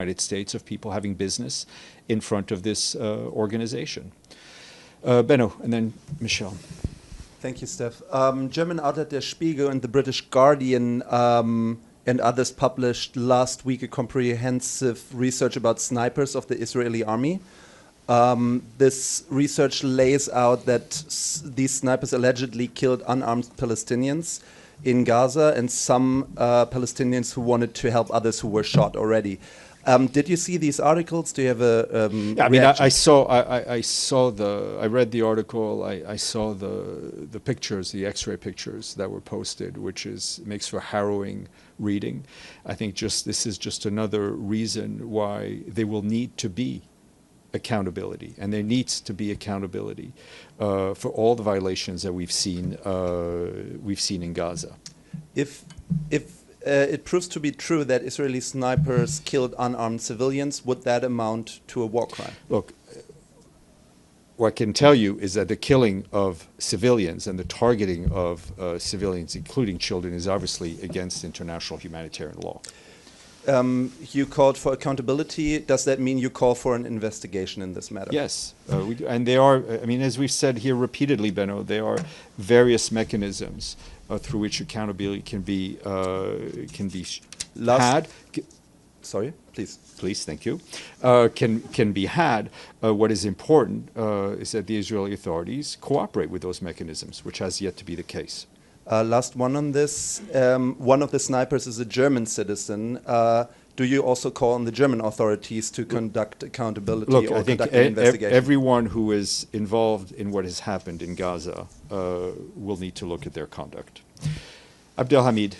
United States of people having business in front of this organization. Benno, and then Michelle. Thank you, Steph. German outlet Der Spiegel and the British Guardian and others published last week a comprehensive research about snipers of the Israeli army. This research lays out that these snipers allegedly killed unarmed Palestinians in Gaza and some Palestinians who wanted to help others who were shot already. Did you see these articles? Do you have a yeah, I mean, I read the article. I saw the pictures, the X-ray pictures that were posted, which makes for harrowing reading. I think this is just another reason why there will need to be accountability, and there needs to be accountability for all the violations that we've seen in Gaza. If it proves to be true that Israeli snipers killed unarmed civilians, would that amount to a war crime? Look, what I can tell you is that the killing of civilians and the targeting of civilians, including children, is obviously against international humanitarian law. You called for accountability. Does that mean you call for an investigation in this matter? Yes, we do. And there are, I mean, as we've said here repeatedly, Benno, there are various mechanisms through which accountability can be had. Sorry, please. Please, thank you. Can be had. What is important is that the Israeli authorities cooperate with those mechanisms, which has yet to be the case. Last one on this. One of the snipers is a German citizen. Do you also call on the German authorities to conduct accountability or conduct an investigation? Everyone who is involved in what has happened in Gaza will need to look at their conduct. Abdelhamid.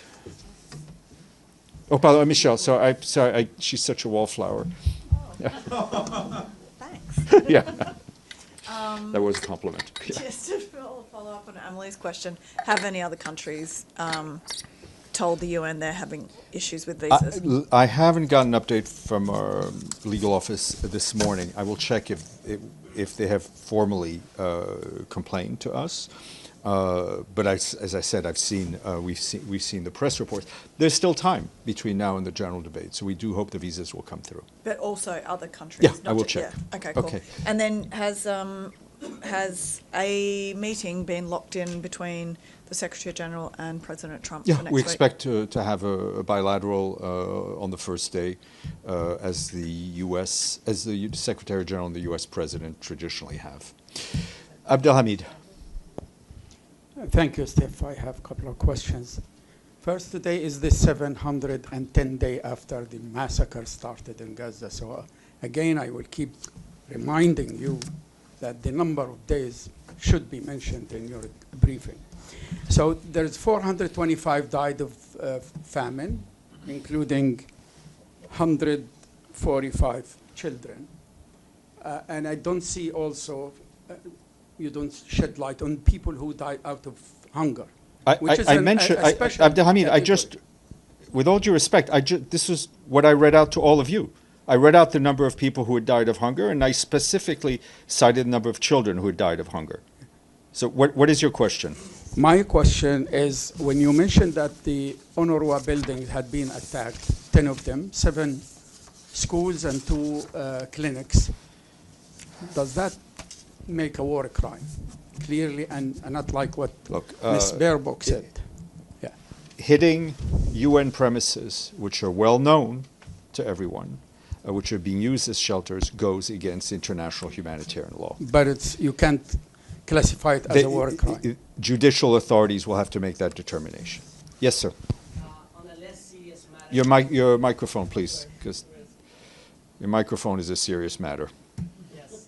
Oh, pardon, Michelle. Sorry, she's such a wallflower. Thanks. Yeah. That was a compliment. Yeah. Just to follow up on Emily's question, have any other countries told the UN they're having issues with visas? I haven't gotten an update from our legal office this morning. I will check if they have formally complained to us. But as I said, we've seen the press reports. There's still time between now and the general debate, so we do hope the visas will come through. But also other countries. Yeah, I will check. Yeah. Okay, cool. Okay. And then has a meeting been locked in between the Secretary General and President Trump for next week? We expect to have a bilateral on the first day, as the Secretary General and the U.S. President traditionally have. Abdelhamid. Thank you, Steph. I have a couple of questions. First, today is the 710th day after the massacre started in Gaza. So again, I will keep reminding you that the number of days should be mentioned in your briefing. So there's 425 died of famine, including 145 children. And I don't see also you don't shed light on people who died out of hunger. I mentioned, Abdelhamid, with all due respect, this is what I read out to all of you. I read out the number of people who had died of hunger, and I specifically cited the number of children who had died of hunger. So what is your question? My question is, when you mentioned that the UNRWA buildings had been attacked, 10 of them, 7 schools and 2 clinics, does that make a war crime? Clearly, and not like what Ms. Baerbock said. Yeah. Hitting UN premises, which are well known to everyone, which are being used as shelters, goes against international humanitarian law. But you can't classify it as a war crime. Judicial authorities will have to make that determination. Yes, sir. On a less serious matter. Your microphone, please, because your microphone is a serious matter. Yes.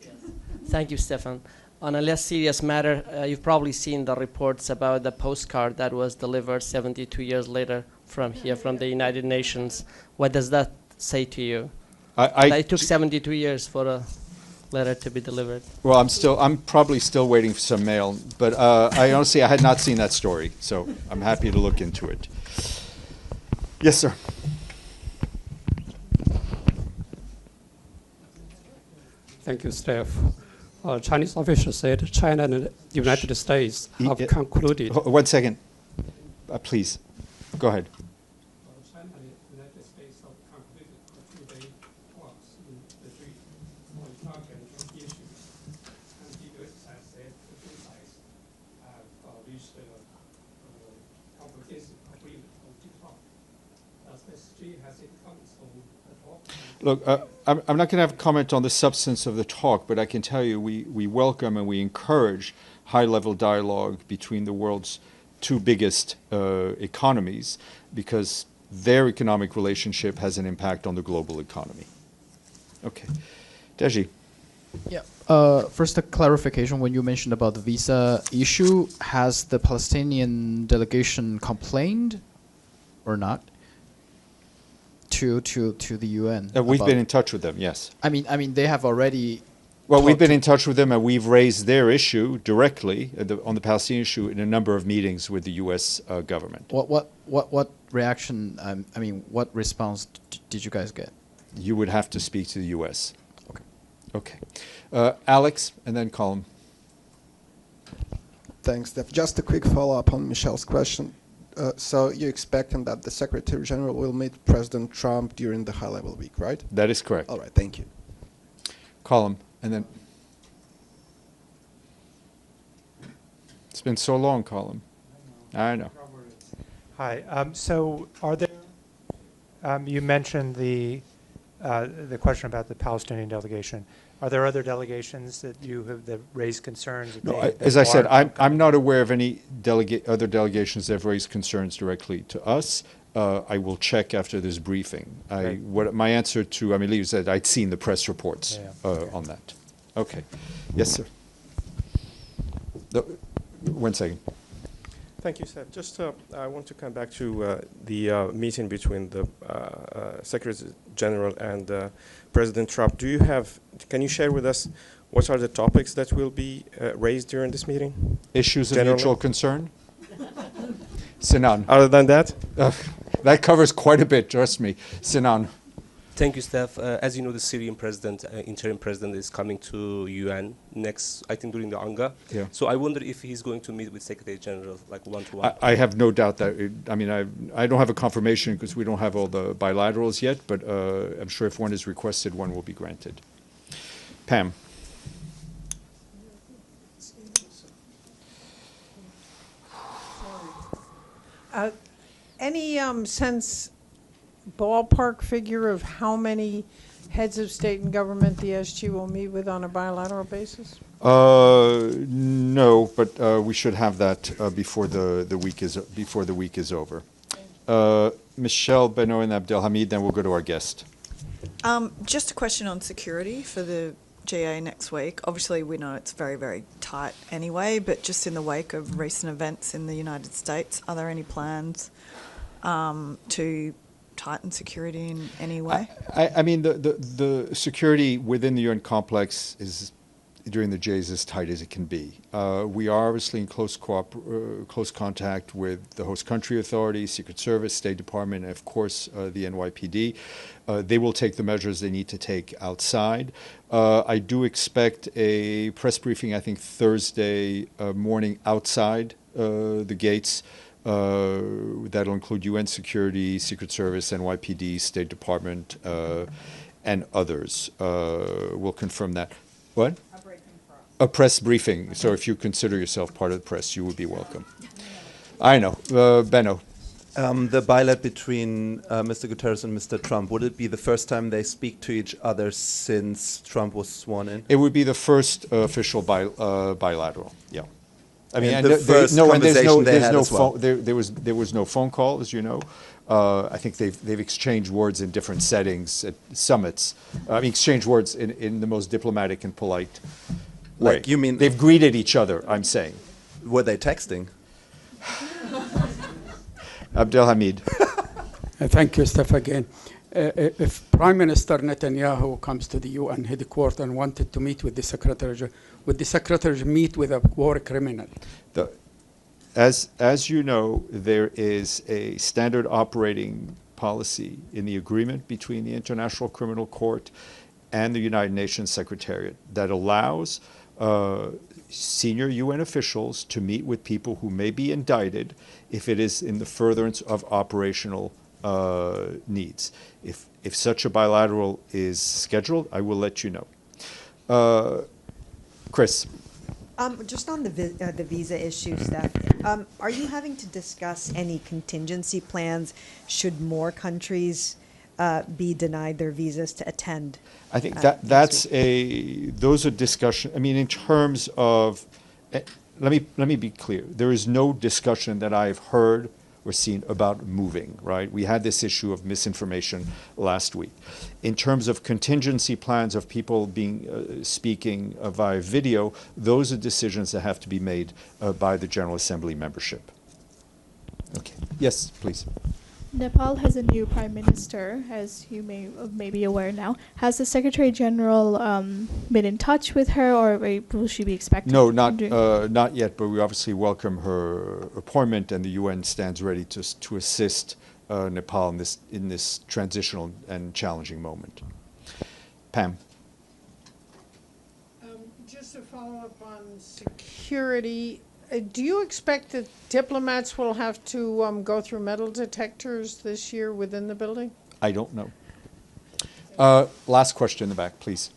Thank you, Stefan. On a less serious matter, you've probably seen the reports about the postcard that was delivered 72 years later from the United Nations. What does that say to you? It took 72 years for a letter to be delivered. Well, I'm probably still waiting for some mail, but I had not seen that story, so I'm happy to look into it. Yes, sir. Thank you, Steph. Chinese officials said China and the United States have concluded. 1 second. Please, go ahead. China and the United States have concluded a 2-day Look, I'm not going to have a comment on the substance of the talk, but I can tell you we welcome and we encourage high-level dialogue between the world's two biggest economies, because their economic relationship has an impact on the global economy. Okay. Deji. Yeah. First, a clarification. When you mentioned about the visa issue, has the Palestinian delegation complained or not to the UN? We've been in touch with them, yes. I mean, they have already. Well, we've been in touch with them, and we've raised their issue directly on the Palestinian issue in a number of meetings with the U.S. Government. What reaction? I mean, what response did you guys get? You would have to speak to the U.S. Okay. Okay. Alex, and then Colin. Thanks, Steph. Just a quick follow-up on Michelle's question. So you're expecting that the Secretary General will meet President Trump during the high-level week, right? That is correct. All right, thank you. Colin, and then. It's been so long, Colin. I know. Hi. So are there, you mentioned the question about the Palestinian delegation. Are there other delegations that you have that raised concerns? No, as I said, I'm not aware of any other delegations that have raised concerns directly to us. I will check after this briefing. My answer to Amélie is that I'd seen the press reports on that. Okay. Yes, sir. No, 1 second. Thank you, Seth. Just I want to come back to the meeting between the Secretary General and President Trump. Can you share with us what are the topics that will be raised during this meeting? Issues of mutual concern? Sinan. Other than that? That covers quite a bit, trust me. Sinan. Thank you, Steph. As you know, the Syrian president, interim president, is coming to UN next, I think, during the UNGA. Yeah. So I wonder if he's going to meet with Secretary General, like one-to-one. I have no doubt that, I don't have a confirmation because we don't have all the bilaterals yet, but I'm sure if one is requested, one will be granted. Pam. Any sense, ballpark figure of how many heads of state and government the SG will meet with on a bilateral basis? No, but we should have that before the week is over. Michelle, Beno, and Abdelhamid, then we'll go to our guest. Just a question on security for the GA next week. Obviously, we know it's very, very tight anyway, but just in the wake of recent events in the United States, are there any plans to tighten security in any way? I mean, the security within the UN complex is, during the J, is as tight as it can be. We are obviously in close contact with the host country authorities, Secret Service, State Department, and of course the NYPD. They will take the measures they need to take outside. I do expect a press briefing, I think Thursday morning outside the gates. That'll include UN security, Secret Service, NYPD, State Department, and others. We'll confirm that. What? A press briefing. So if you consider yourself part of the press, you would be welcome. I know. Benno. The bilat between Mr. Guterres and Mr. Trump, would it be the first time they speak to each other since Trump was sworn in? It would be the first official bilateral, yeah. I mean, and there's no phone. There was no phone call, as you know. I think they've exchanged words in different settings at summits. I mean, exchanged words in the most diplomatic and polite way. Like, you mean they've greeted each other? I'm saying. Were they texting? Abdelhamid. Thank you, Steph, again. If Prime Minister Netanyahu comes to the UN headquarters and wanted to meet with the Secretary, would the Secretary meet with a war criminal? As you know, there is a standard operating policy in the agreement between the International Criminal Court and the United Nations Secretariat that allows senior UN officials to meet with people who may be indicted if it is in the furtherance of operational needs. If such a bilateral is scheduled, I will let you know. Chris. Just on the visa issue, Steph, are you having to discuss any contingency plans should more countries be denied their visas to attend. I think next week. those are discussion. I mean, in terms of, let me be clear. There is no discussion that I've heard or seen about moving, right? We had this issue of misinformation last week. In terms of contingency plans of people being speaking via video, those are decisions that have to be made by the General Assembly membership. Okay. Yes, please. Nepal has a new prime minister, as you may be aware now. Has the Secretary General been in touch with her, or will she be expected? No, not yet. But we obviously welcome her appointment, and the UN stands ready to assist Nepal in this transitional and challenging moment. Pam. Just to follow up on security. Do you expect that diplomats will have to go through metal detectors this year within the building? I don't know. Last question in the back, please.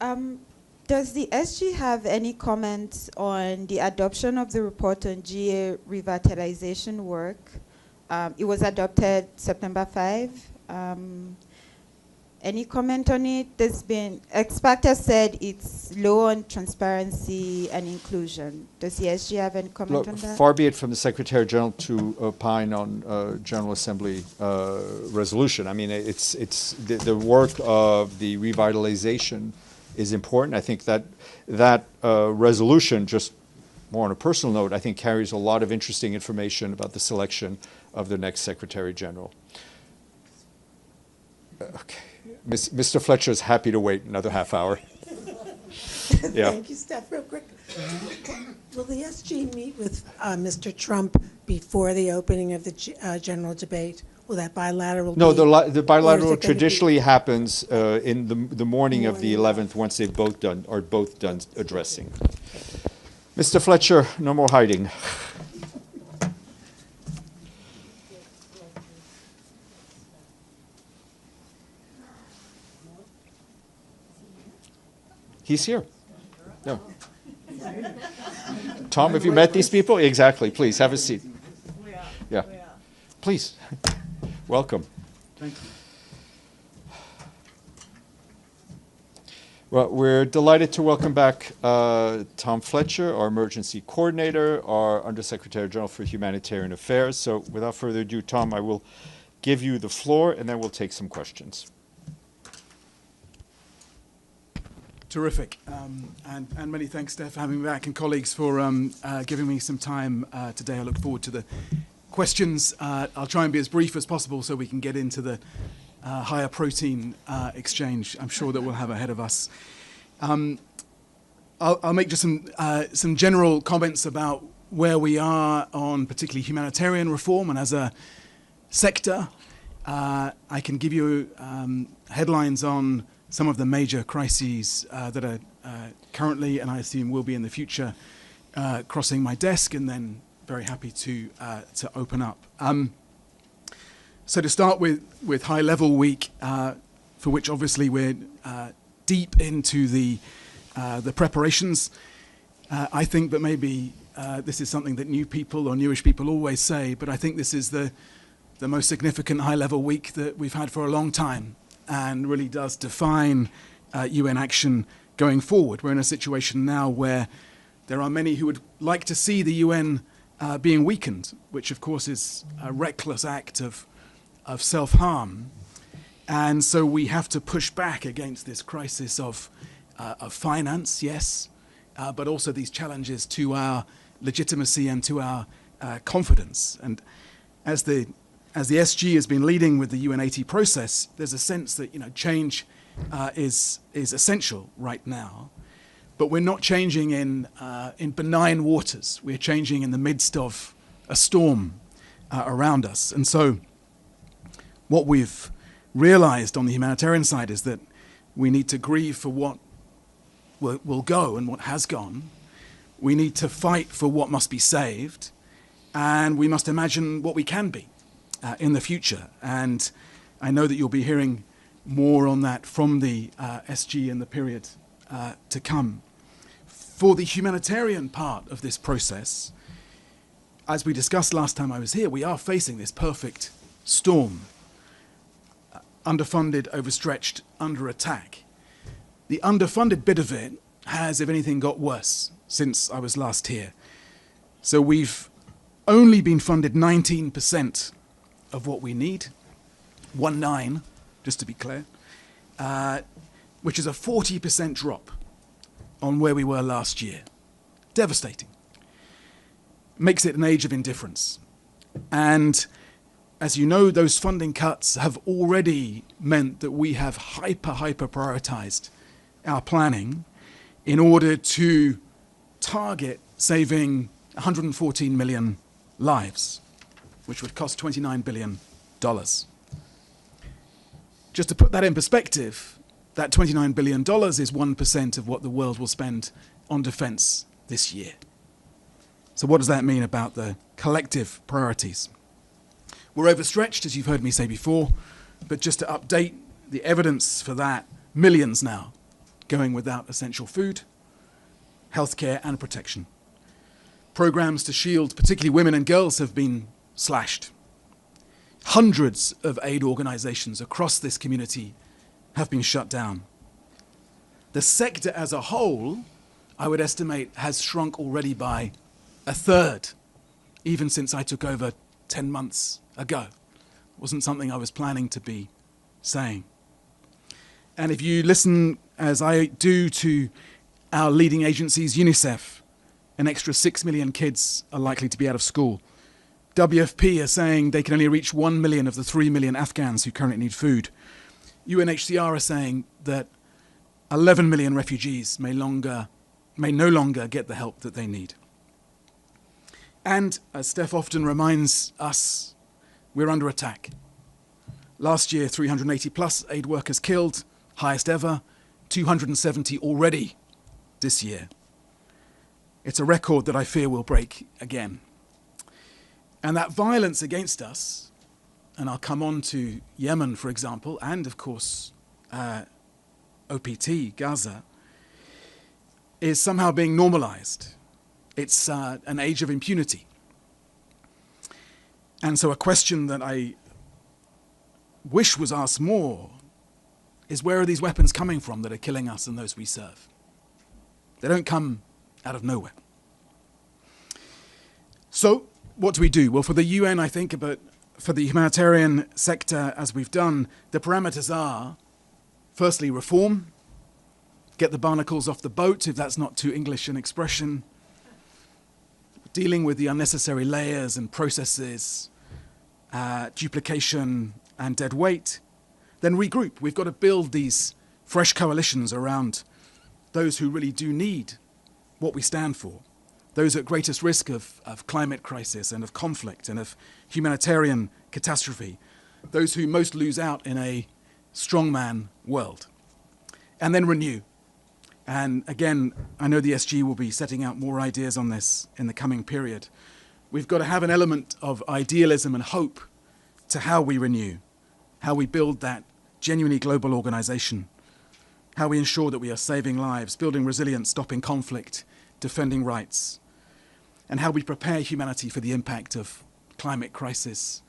Does the SG have any comments on the adoption of the report on GA revitalization work? It was adopted September 5. Any comment on it? There's been, experts have said it's low on transparency and inclusion. Does the SG have any comment on that? Far be it from the Secretary General to opine on General Assembly resolution. I mean, it's the work of the revitalization is important. I think that resolution, just more on a personal note, I think carries a lot of interesting information about the selection of the next Secretary General. Okay. Mr. Fletcher is happy to wait another half hour. Yeah. Thank you, Steph. Real quick, will the SG meet with Mr. Trump before the opening of the general debate? Will that bilateral? No, the bilateral traditionally happens in the morning of the 11th once they've both done addressing. Mr. Fletcher, no more hiding. He's here. No. Tom, have you met these people? Exactly. Please, have a seat. Yeah. Please. Welcome. Thank you. Well, we're delighted to welcome back Tom Fletcher, our emergency coordinator, our Undersecretary General for Humanitarian Affairs. So without further ado, Tom, I will give you the floor, and then we'll take some questions. Terrific. And many thanks, Steph, for having me back, and colleagues for giving me some time today. I look forward to the questions. I'll try and be as brief as possible so we can get into the higher protein exchange I'm sure that we'll have ahead of us. I'll make just some general comments about where we are on particularly humanitarian reform, and as a sector, I can give you headlines on some of the major crises that are currently, and I assume will be in the future, crossing my desk, and then very happy to open up. So to start with High Level Week, for which obviously we're deep into the preparations, I think that maybe this is something that new people or newish people always say, but I think this is the most significant High Level Week that we've had for a long time, and really does define UN action going forward. We're in a situation now where there are many who would like to see the UN being weakened, which of course is a reckless act of self-harm. And so we have to push back against this crisis of finance, yes, but also these challenges to our legitimacy and to our confidence. And as the SG has been leading with the UN80 process, there's a sense that change is essential right now, but we're not changing in benign waters. We're changing in the midst of a storm around us. And so what we've realized on the humanitarian side is that we need to grieve for what will go and what has gone. We need to fight for what must be saved, and we must imagine what we can be in the future. And I know that you'll be hearing more on that from the SG in the period to come. For the humanitarian part of this process, as we discussed last time I was here, we are facing this perfect storm. Underfunded, overstretched, under attack. The underfunded bit of it has, if anything, got worse since I was last here. So we've only been funded 19% of what we need, 19, just to be clear, which is a 40% drop on where we were last year. Devastating. Makes it an age of indifference. And as you know, those funding cuts have already meant that we have hyper prioritized our planning in order to target saving 114 million lives, which would cost $29 billion. Just to put that in perspective, that $29 billion is 1% of what the world will spend on defense this year. So what does that mean about the collective priorities? We're overstretched, as you've heard me say before, but just to update the evidence for that, millions now going without essential food, healthcare and protection. Programs to shield particularly women and girls have been slashed. Hundreds of aid organizations across this community have been shut down. The sector as a whole, I would estimate, has shrunk already by a third, even since I took over 10 months ago. It wasn't something I was planning to be saying. And if you listen, as I do, to our leading agencies, UNICEF, an extra 6 million kids are likely to be out of school. WFP are saying they can only reach 1 million of the 3 million Afghans who currently need food. UNHCR are saying that 11 million refugees may no longer get the help that they need. And, as Steph often reminds us, we're under attack. Last year, 380 plus aid workers killed, highest ever, 270 already this year. It's a record that I fear will break again. And that violence against us, and I'll come on to Yemen, for example, and of course, OPT, Gaza, is somehow being normalized. It's an age of impunity. And so a question that I wish was asked more is, where are these weapons coming from that are killing us and those we serve? They don't come out of nowhere. So what do we do? Well, for the UN, I think, but for the humanitarian sector, as we've done, the parameters are, firstly, reform, get the barnacles off the boat, if that's not too English an expression, dealing with the unnecessary layers and processes, duplication and dead weight, then regroup. We've got to build these fresh coalitions around those who really do need what we stand for, those at greatest risk of climate crisis and of conflict and of humanitarian catastrophe, those who most lose out in a strongman world. And then renew. And again, I know the SG will be setting out more ideas on this in the coming period. We've got to have an element of idealism and hope to how we renew, how we build that genuinely global organization, how we ensure that we are saving lives, building resilience, stopping conflict, defending rights, and how we prepare humanity for the impact of climate crisis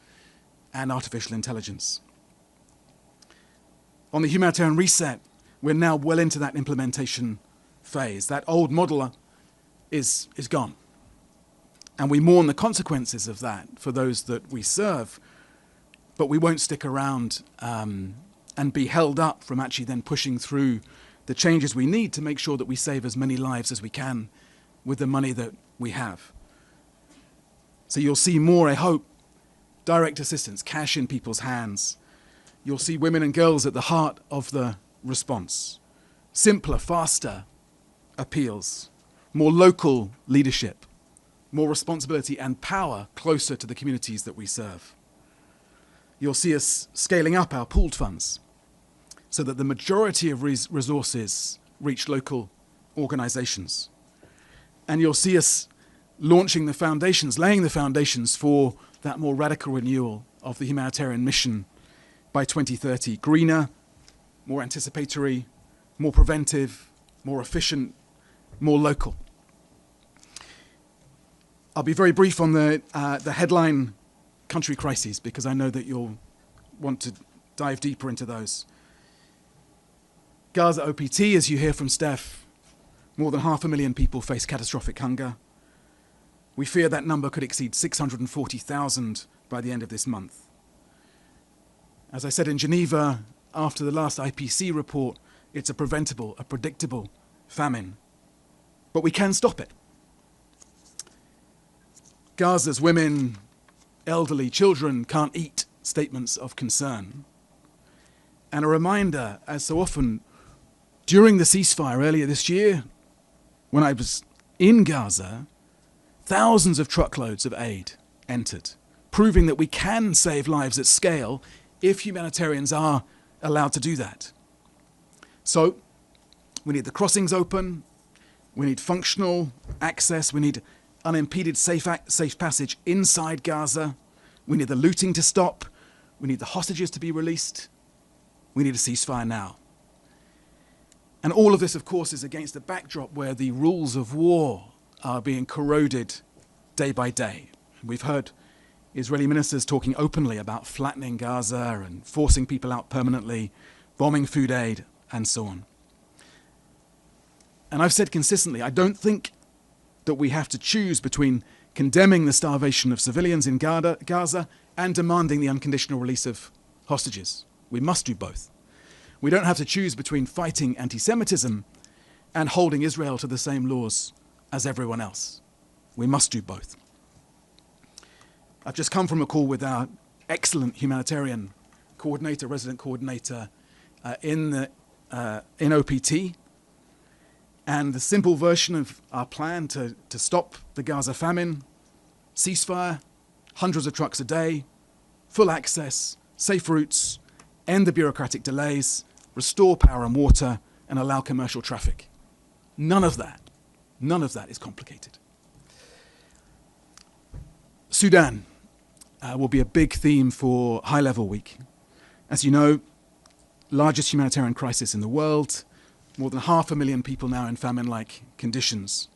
and artificial intelligence. On the humanitarian reset, we're now well into that implementation phase. That old model is gone. And we mourn the consequences of that for those that we serve, but we won't stick around and be held up from actually then pushing through the changes we need to make sure that we save as many lives as we can with the money that we have. So you'll see more, I hope, direct assistance, cash in people's hands. You'll see women and girls at the heart of the response. Simpler, faster appeals, more local leadership, more responsibility and power closer to the communities that we serve. You'll see us scaling up our pooled funds so that the majority of resources reach local organizations. And you'll see us launching the foundations, laying the foundations for that more radical renewal of the humanitarian mission by 2030. Greener, more anticipatory, more preventive, more efficient, more local. I'll be very brief on the headline country crises, because I know that you'll want to dive deeper into those. Gaza OPT, as you hear from Steph, more than 500,000 people face catastrophic hunger. We fear that number could exceed 640,000 by the end of this month. As I said in Geneva, after the last IPC report, it's a preventable, a predictable famine. But we can stop it. Gaza's women, elderly, children can't eat. Statements of concern. And a reminder, as so often, during the ceasefire earlier this year, when I was in Gaza, thousands of truckloads of aid entered, proving that we can save lives at scale if humanitarians are allowed to do that. So, we need the crossings open, we need functional access, we need unimpeded safe passage inside Gaza, we need the looting to stop, we need the hostages to be released, we need a ceasefire now. And all of this, of course, is against a backdrop where the rules of war are being corroded day by day. We've heard Israeli ministers talking openly about flattening Gaza and forcing people out permanently, bombing food aid, and so on. And I've said consistently, I don't think that we have to choose between condemning the starvation of civilians in Gaza and demanding the unconditional release of hostages. We must do both. We don't have to choose between fighting anti-Semitism and holding Israel to the same laws as everyone else. We must do both. I've just come from a call with our excellent humanitarian coordinator, resident coordinator in OPT, and the simple version of our plan to stop the Gaza famine: ceasefire, hundreds of trucks a day, full access, safe routes, end the bureaucratic delays, restore power and water, and allow commercial traffic. None of that is complicated. Sudan will be a big theme for High Level Week. As you know, largest humanitarian crisis in the world, more than 500,000 people now in famine-like conditions.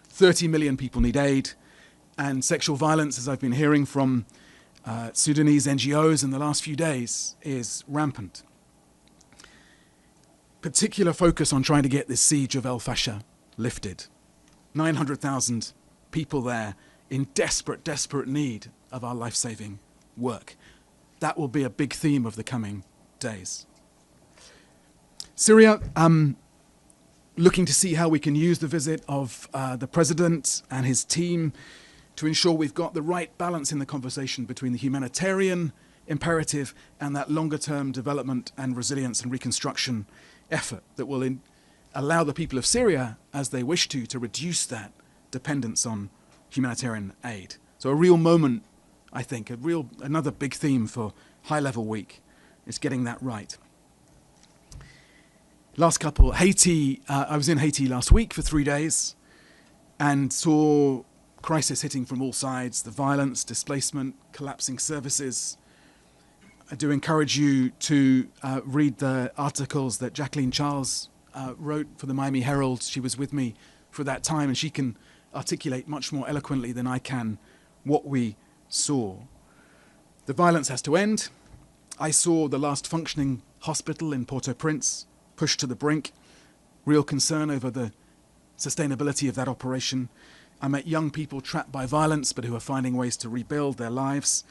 30 million people need aid, and sexual violence, as I've been hearing from Sudanese NGOs in the last few days, is rampant. Particular focus on trying to get this siege of El Fasher lifted. 900,000 people there in desperate, desperate need of our life-saving work. That will be a big theme of the coming days. Syria, looking to see how we can use the visit of the president and his team to ensure we've got the right balance in the conversation between the humanitarian imperative and that longer-term development and resilience and reconstruction effort that will allow the people of Syria, as they wish to reduce that dependence on humanitarian aid. So a real moment, I think, another big theme for High Level Week is getting that right. Last couple, Haiti. I was in Haiti last week for 3 days and saw crisis hitting from all sides, the violence, displacement, collapsing services. I do encourage you to read the articles that Jacqueline Charles wrote for the Miami Herald. She was with me for that time, and she can articulate much more eloquently than I can what we saw. The violence has to end. I saw the last functioning hospital in Port-au-Prince pushed to the brink. Real concern over the sustainability of that operation. I met young people trapped by violence but who are finding ways to rebuild their lives.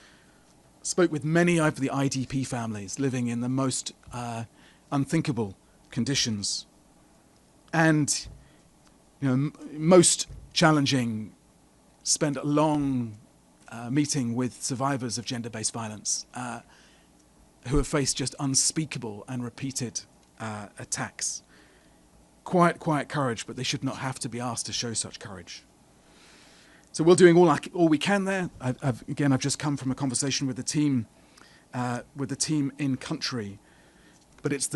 Spoke with many of the IDP families living in the most unthinkable conditions. And, most challenging, spent a long meeting with survivors of gender-based violence who have faced just unspeakable and repeated attacks. Quiet courage, but they should not have to be asked to show such courage. So we're doing all we can there. I've just come from a conversation with the team in country, but it's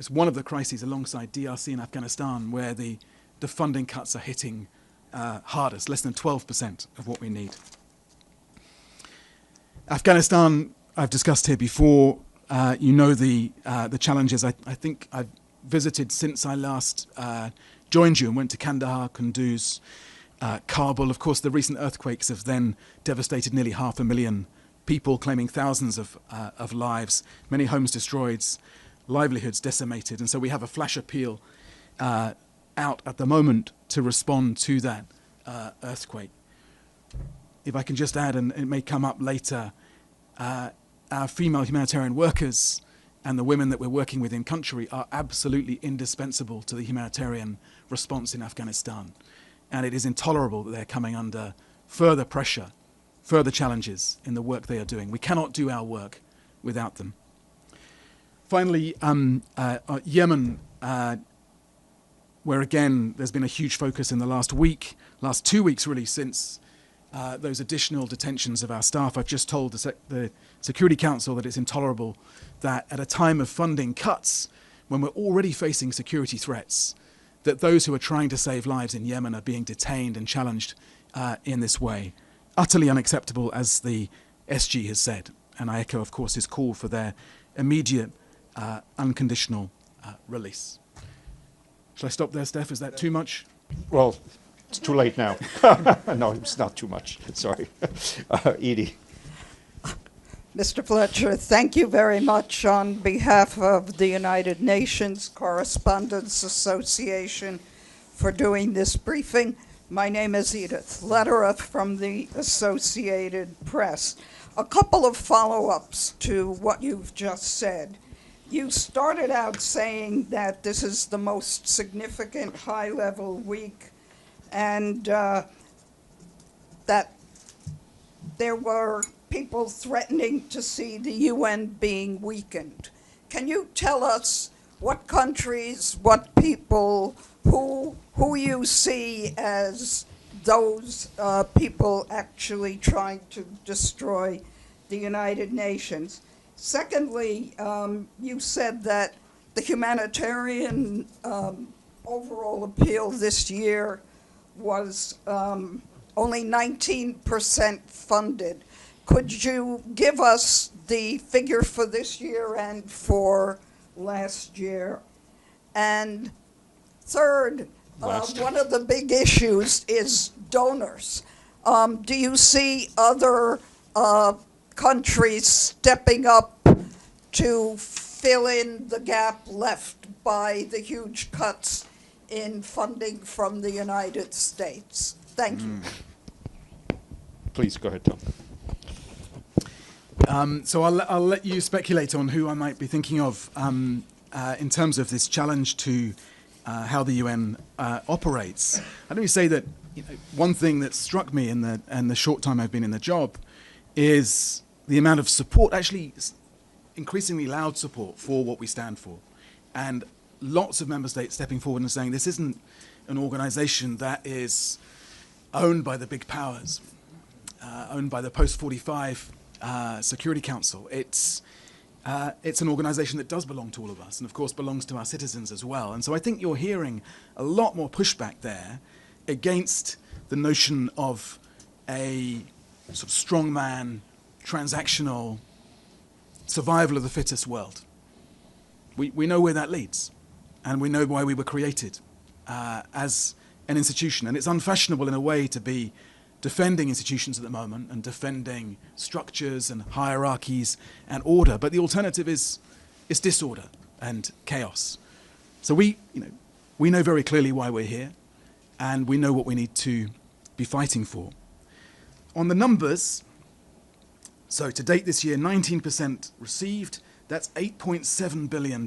one of the crises alongside DRC and Afghanistan where the funding cuts are hitting hardest, less than 12% of what we need. Afghanistan, I've discussed here before. The challenges. I think I've visited since I last joined you and went to Kandahar, Kunduz, Kabul. Of course, the recent earthquakes have then devastated nearly 500,000 people, claiming thousands of lives, many homes destroyed, livelihoods decimated. And so we have a flash appeal out at the moment to respond to that earthquake. If I can just add, and it may come up later, our female humanitarian workers and the women that we're working with in country are absolutely indispensable to the humanitarian response in Afghanistan. And it is intolerable that they're coming under further pressure, further challenges in the work they are doing. We cannot do our work without them. Finally, Yemen, where again there's been a huge focus in the last 2 weeks really, since those additional detentions of our staff. I've just told the Security Council that it's intolerable that at a time of funding cuts, when we're already facing security threats, that those who are trying to save lives in Yemen are being detained and challenged in this way. Utterly unacceptable, as the SG has said. And I echo, of course, his call for their immediate, unconditional release. Shall I stop there, Steph? Is that too much? Well, it's too late now. No, it's not too much. Sorry. Edie. Mr. Fletcher, thank you very much on behalf of the United Nations Correspondents Association for doing this briefing. My name is Edith Lederer from the Associated Press. A couple of follow-ups to what you've just said. You started out saying that this is the most significant high-level week, and that there were people threatening to see the UN being weakened. Can you tell us what countries, what people, who you see as those people actually trying to destroy the United Nations? Secondly, you said that the humanitarian overall appeal this year was only 19% funded. Could you give us the figure for this year and for last year? And third, one of the big issues is donors. Do you see other countries stepping up to fill in the gap left by the huge cuts in funding from the United States? Thank you. Please go ahead, Tom. So I'll let you speculate on who I might be thinking of in terms of this challenge to how the UN operates. Let me say that one thing that struck me in the short time I've been in the job is the amount of support, actually increasingly loud support for what we stand for. And lots of member states stepping forward and saying this isn't an organization that is owned by the big powers, owned by the post-45 Security Council. It's an organization that does belong to all of us and, of course, belongs to our citizens as well. And so I think you're hearing a lot more pushback there against the notion of a sort of strongman, transactional, survival of the fittest world. We know where that leads, and we know why we were created as an institution. And it's unfashionable in a way to be defending institutions at the moment and defending structures and hierarchies and order, but the alternative is disorder and chaos. So we know very clearly why we're here, and we know what we need to be fighting for. On the numbers, so to date this year, 19% received. That's $8.7 billion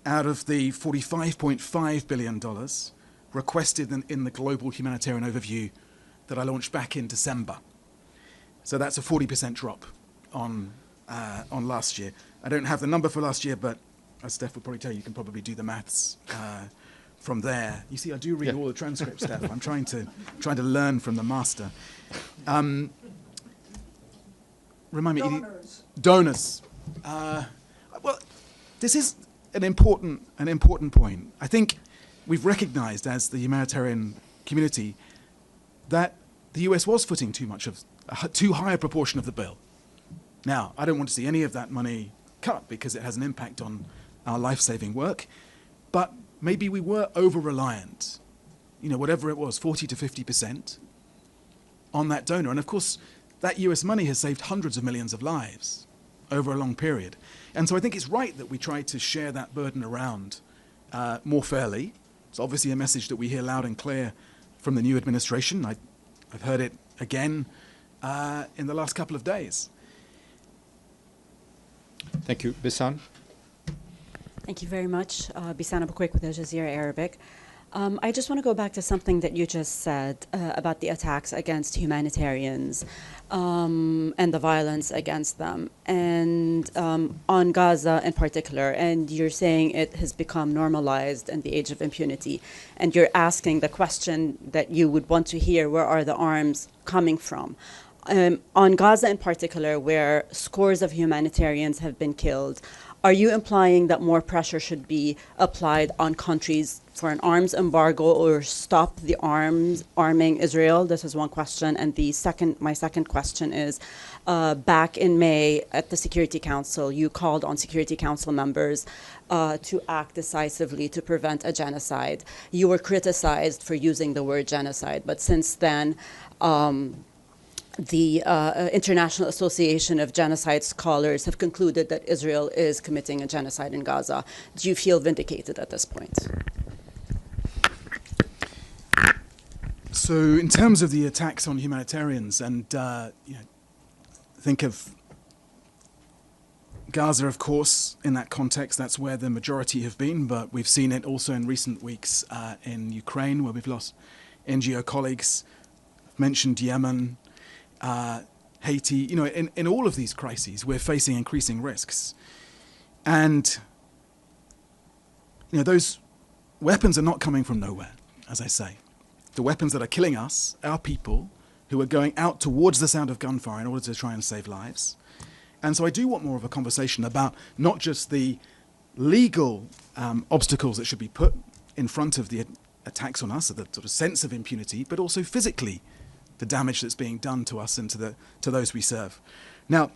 out of the $45.5 billion requested in the Global Humanitarian Overview that I launched back in December. So that's a 40% drop on last year. I don't have the number for last year, but as Steph will probably tell you, you can probably do the maths from there. You see, I do read all the transcripts, Steph. I'm trying to learn from the master. Remind me. Donors. Donors. Well, this is an important point. I think we've recognized as the humanitarian community that the US was footing too high a proportion of the bill. Now, I don't want to see any of that money cut because it has an impact on our life-saving work, but maybe we were over-reliant whatever it was, 40 to 50% on that donor. And of course, that US money has saved hundreds of millions of lives over a long period. And so I think it's right that we try to share that burden around more fairly. It's obviously a message that we hear loud and clear from the new administration. I've heard it again in the last couple of days. Thank you. Bisan? Thank you very much. Bisan Abukwik with Al Jazeera Arabic. I just want to go back to something that you just said about the attacks against humanitarians and the violence against them, and on Gaza in particular. And you're saying it has become normalized in the age of impunity. And you're asking the question that you would want to hear, where are the arms coming from? On Gaza in particular, where scores of humanitarians have been killed, are you implying that more pressure should be applied on countries for an arms embargo or stop the arming Israel? This is one question. And my second question is, back in May at the Security Council, you called on Security Council members to act decisively to prevent a genocide. You were criticized for using the word genocide, but since then, the International Association of Genocide Scholars have concluded that Israel is committing a genocide in Gaza. Do you feel vindicated at this point? So in terms of the attacks on humanitarians, and think of Gaza, of course, in that context, that's where the majority have been, but we've seen it also in recent weeks in Ukraine, where we've lost NGO colleagues. I've mentioned Yemen, Haiti. In all of these crises, we're facing increasing risks. And those weapons are not coming from nowhere, as I say. The weapons that are killing us, our people, who are going out towards the sound of gunfire in order to try and save lives. And so I do want more of a conversation about not just the legal obstacles that should be put in front of the attacks on us, the sort of sense of impunity, but also physically the damage that's being done to us and to those we serve. Now,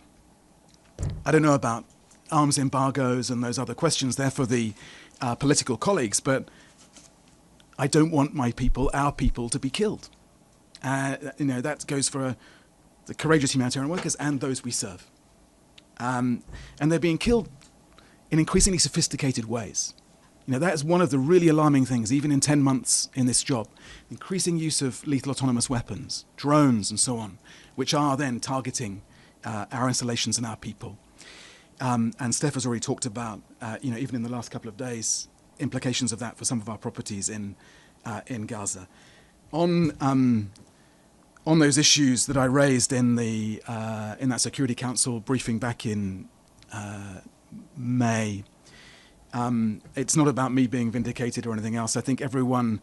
I don't know about arms embargoes and those other questions there for the political colleagues, but I don't want my people, our people, to be killed. That goes for the courageous humanitarian workers and those we serve. And they're being killed in increasingly sophisticated ways. That is one of the really alarming things, even in 10 months in this job. Increasing use of lethal autonomous weapons, drones and so on, which are then targeting our installations and our people. And Steph has already talked about, even in the last couple of days, implications of that for some of our properties in Gaza. On those issues that I raised in that Security Council briefing back in May, it's not about me being vindicated or anything else. I think everyone,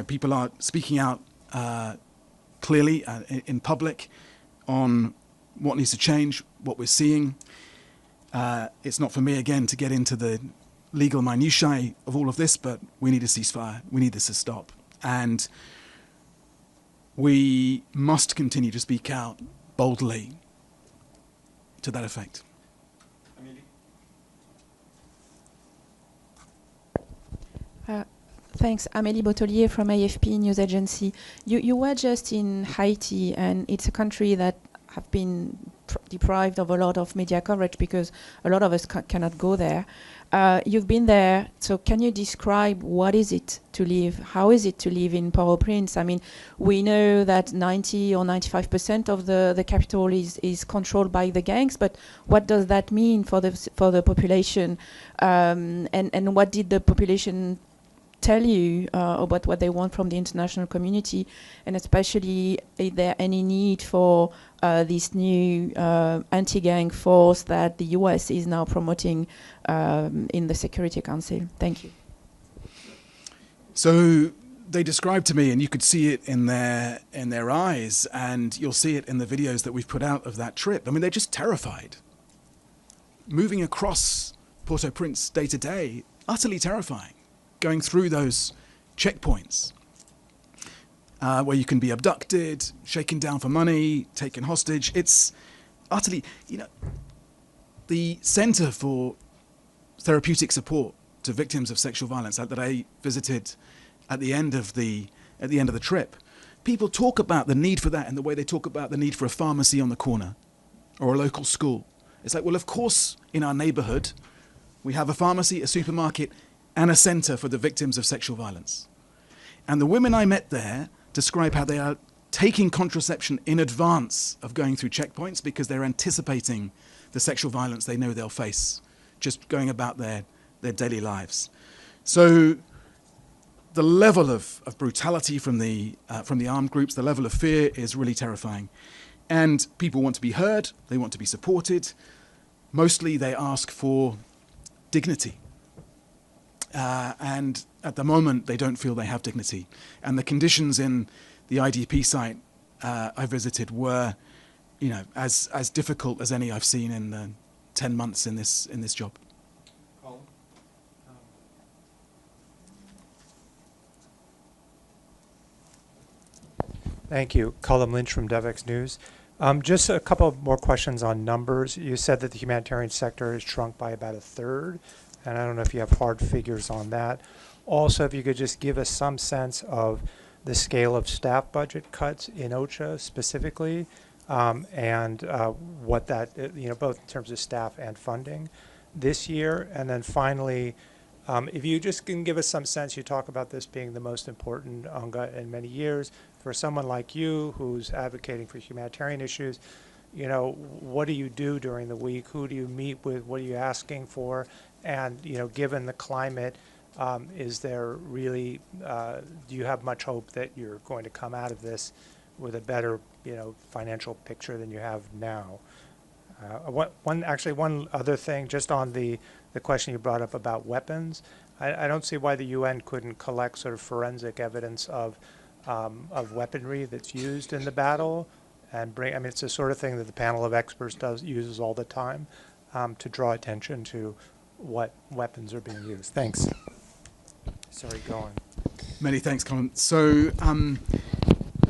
people are speaking out clearly in public on what needs to change, what we're seeing. It's not for me, again, to get into the legal minutiae of all of this, but we need a ceasefire. We need this to stop. And we must continue to speak out boldly to that effect. Thanks. Amélie Bottelier from AFP News Agency. You were just in Haiti, and it's a country that have been deprived of a lot of media coverage because a lot of us cannot go there. You've been there, so can you describe what is it to live? How is it to live in Port-au-Prince? I mean, we know that 90 or 95% of the capital is controlled by the gangs, but what does that mean for the population? And what did the population tell you about what they want from the international community, and especially is there any need for this new anti-gang force that the US is now promoting in the Security Council? Thank you. So they described to me, and you could see it in their eyes, and you'll see it in the videos that we've put out of that trip. I mean, they're just terrified. Moving across Port-au-Prince day to day, utterly terrifying. Going through those checkpoints where you can be abducted, shaken down for money, taken hostage. It's utterly, the Center for Therapeutic Support to Victims of Sexual Violence that I visited at the end of the trip. People talk about the need for that in the way they talk about the need for a pharmacy on the corner or a local school. It's like, well, of course, in our neighborhood, we have a pharmacy, a supermarket, and a center for the victims of sexual violence. And the women I met there describe how they are taking contraception in advance of going through checkpoints because they're anticipating the sexual violence they know they'll face, just going about their daily lives. So the level of brutality from the armed groups, the level of fear is really terrifying. And people want to be heard, they want to be supported. Mostly they ask for dignity. And at the moment, they don't feel they have dignity. And the conditions in the IDP site I visited were, as difficult as any I've seen in the 10 months in this job. Thank you. Colin Lynch from DevX News. Just a couple more questions on numbers. You said that the humanitarian sector has shrunk by about a third, and I don't know if you have hard figures on that. Also, if you could just give us some sense of the scale of staff budget cuts in OCHA specifically, and what that, both in terms of staff and funding this year. And then finally, if you just can give us some sense, you talk about this being the most important UNGA in many years. For someone like you who's advocating for humanitarian issues, what do you do during the week? Who do you meet with? What are you asking for? And, given the climate, is there really, do you have much hope that you're going to come out of this with a better, financial picture than you have now? One other thing, just on the question you brought up about weapons, I don't see why the UN couldn't collect sort of forensic evidence of weaponry that's used in the battle and bring, it's the sort of thing that the panel of experts uses all the time to draw attention to what weapons are being used. Thanks. Sorry, go on. Many thanks, Colin. So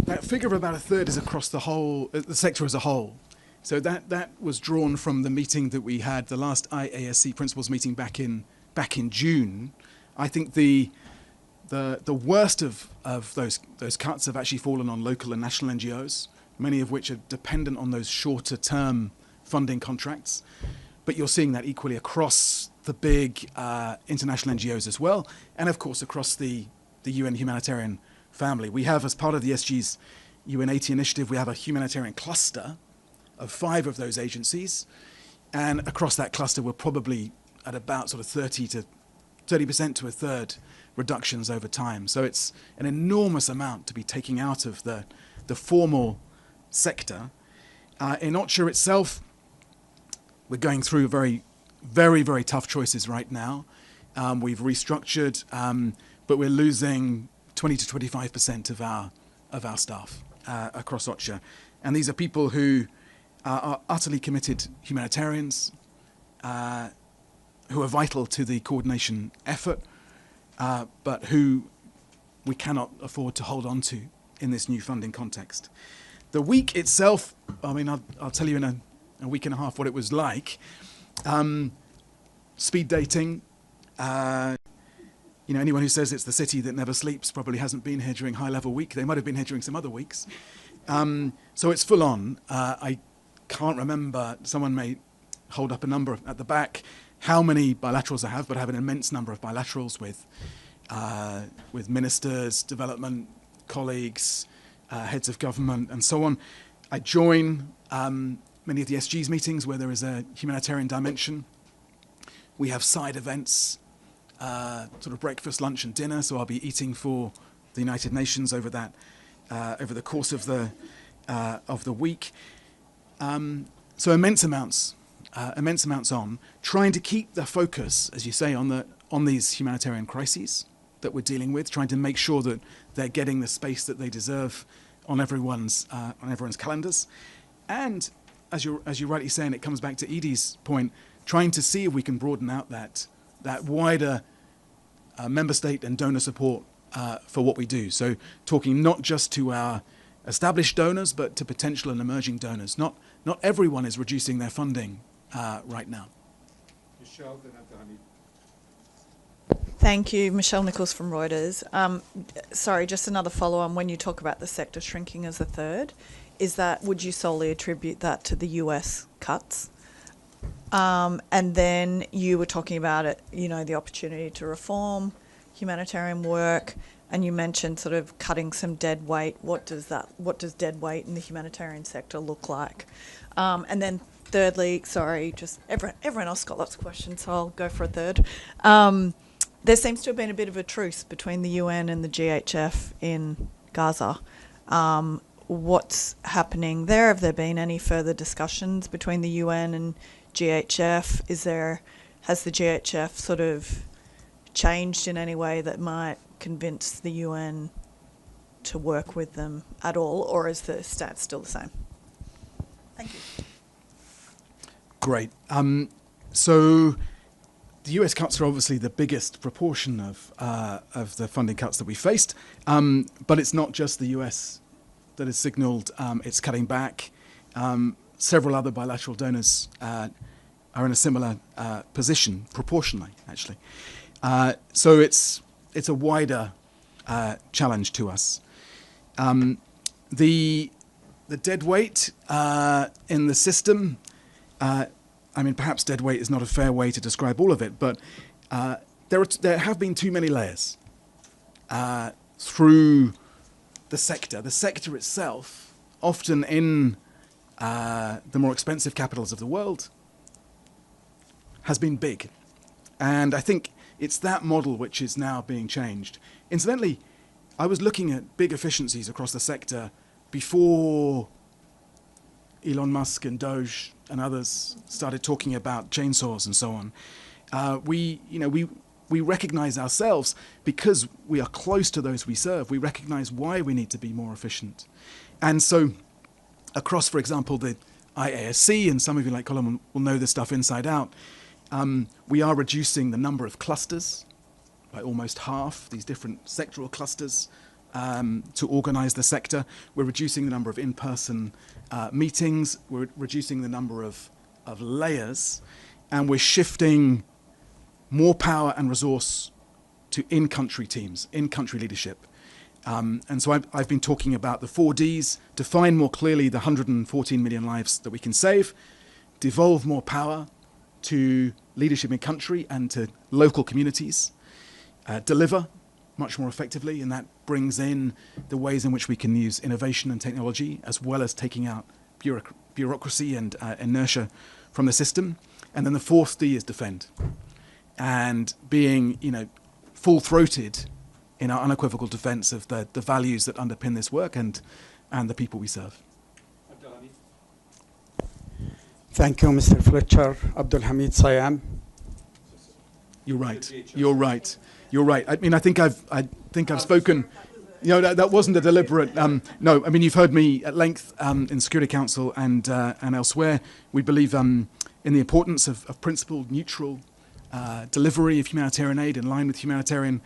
that figure of about a third is across the whole, the sector as a whole. So that was drawn from the meeting that we had, the last IASC principals meeting back in June. I think the worst of those cuts have actually fallen on local and national NGOs, many of which are dependent on those shorter term funding contracts. But you're seeing that equally across the big international NGOs as well, and of course across the UN humanitarian family. We have, as part of the SG's UN 80 initiative, we have a humanitarian cluster of 5 of those agencies, and across that cluster we're probably at about sort of 30% to a third reductions over time. So it's an enormous amount to be taking out of the formal sector. In OCHA itself, we're going through very, very tough choices right now. We've restructured, but we're losing 20 to 25% of our staff across OCHA. And these are people who are utterly committed humanitarians, who are vital to the coordination effort, but who we cannot afford to hold on to in this new funding context. The week itself, I'll tell you in a week and a half what it was like. Speed dating. Anyone who says it's the city that never sleeps probably hasn't been here during high-level week. They might have been here during some other weeks. So it's full on. I can't remember, someone may hold up a number at the back, how many bilaterals I have, but I have an immense number of bilaterals with ministers, development colleagues, heads of government, and so on. I join many of the SG's meetings where there is a humanitarian dimension. We have side events, sort of breakfast, lunch, and dinner. So I'll be eating for the United Nations over that, over the course of the week. So immense amounts on, trying to keep the focus, as you say, on these humanitarian crises that we're dealing with, trying to make sure that they're getting the space that they deserve on everyone's calendars, and as you rightly say, and it comes back to Edie's point, trying to see if we can broaden out that wider member state and donor support for what we do. So talking not just to our established donors, but to potential and emerging donors. Not everyone is reducing their funding right now. Michelle, then Thank you. Michelle Nichols from Reuters. Sorry, just another follow-on. When you talk about the sector shrinking as a third, would you solely attribute that to the US cuts? And then you were talking about it, the opportunity to reform humanitarian work, and you mentioned sort of cutting some dead weight. What does dead weight in the humanitarian sector look like? And then thirdly, sorry, just everyone else got lots of questions, so I'll go for a third. There seems to have been a bit of a truce between the UN and the GHF in Gaza. What's happening there? Have there been any further discussions between the UN and GHF? Has the GHF sort of changed in any way that might convince the UN to work with them at all, or is the stats still the same? Thank you. Great. So the US cuts are obviously the biggest proportion of the funding cuts that we faced, but it's not just the US that has signalled it's cutting back. Several other bilateral donors are in a similar position, proportionally, actually. So it's a wider challenge to us. The dead weight in the system, perhaps dead weight is not a fair way to describe all of it, but there have been too many layers through the sector. The sector itself, often in the more expensive capitals of the world, has been big. And I think it's that model which is now being changed. Incidentally, I was looking at big efficiencies across the sector before Elon Musk and Doge and others started talking about chainsaws and so on. We recognize ourselves, because we are close to those we serve, we recognize why we need to be more efficient. And so across, for example, the IASC, and some of you like Colin will know this stuff inside out, we are reducing the number of clusters by almost half, these different sectoral clusters, to organize the sector. We're reducing the number of in-person meetings. We're reducing the number of layers. And we're shifting more power and resource to in-country teams, in-country leadership. And so I've been talking about the 4 Ds: define more clearly the 114 million lives that we can save, devolve more power to leadership in country and to local communities, deliver much more effectively, and that brings in the ways in which we can use innovation and technology, as well as taking out bureaucracy and inertia from the system. And then the 4th D is defend, and being full-throated in our unequivocal defense of the values that underpin this work and the people we serve. Thank you, Mr. Fletcher. Abdul Hamid Sayam. You're right. You're right. You're right. I think I've spoken. That wasn't a deliberate. No, you've heard me at length in Security Council and elsewhere. We believe in the importance of principled, neutral delivery of humanitarian aid in line with humanitarian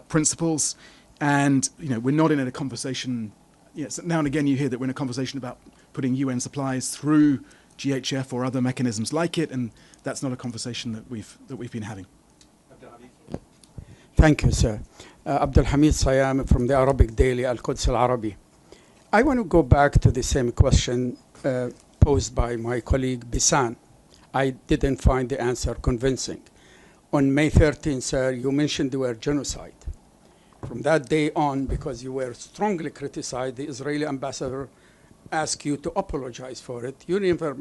principles. And we're not in a conversation. Yes, now and again you hear that we're in a conversation about putting UN supplies through GHF or other mechanisms like it, and that's not a conversation that we've been having. Thank you, sir. Abdul Hamid Sayam from the Arabic daily Al-Quds Al-Arabi. I want to go back to the same question posed by my colleague Bisan. I didn't find the answer convincing. On May 13th, sir, you mentioned the word genocide. From that day on, because you were strongly criticized, the Israeli ambassador asked you to apologize for it. You never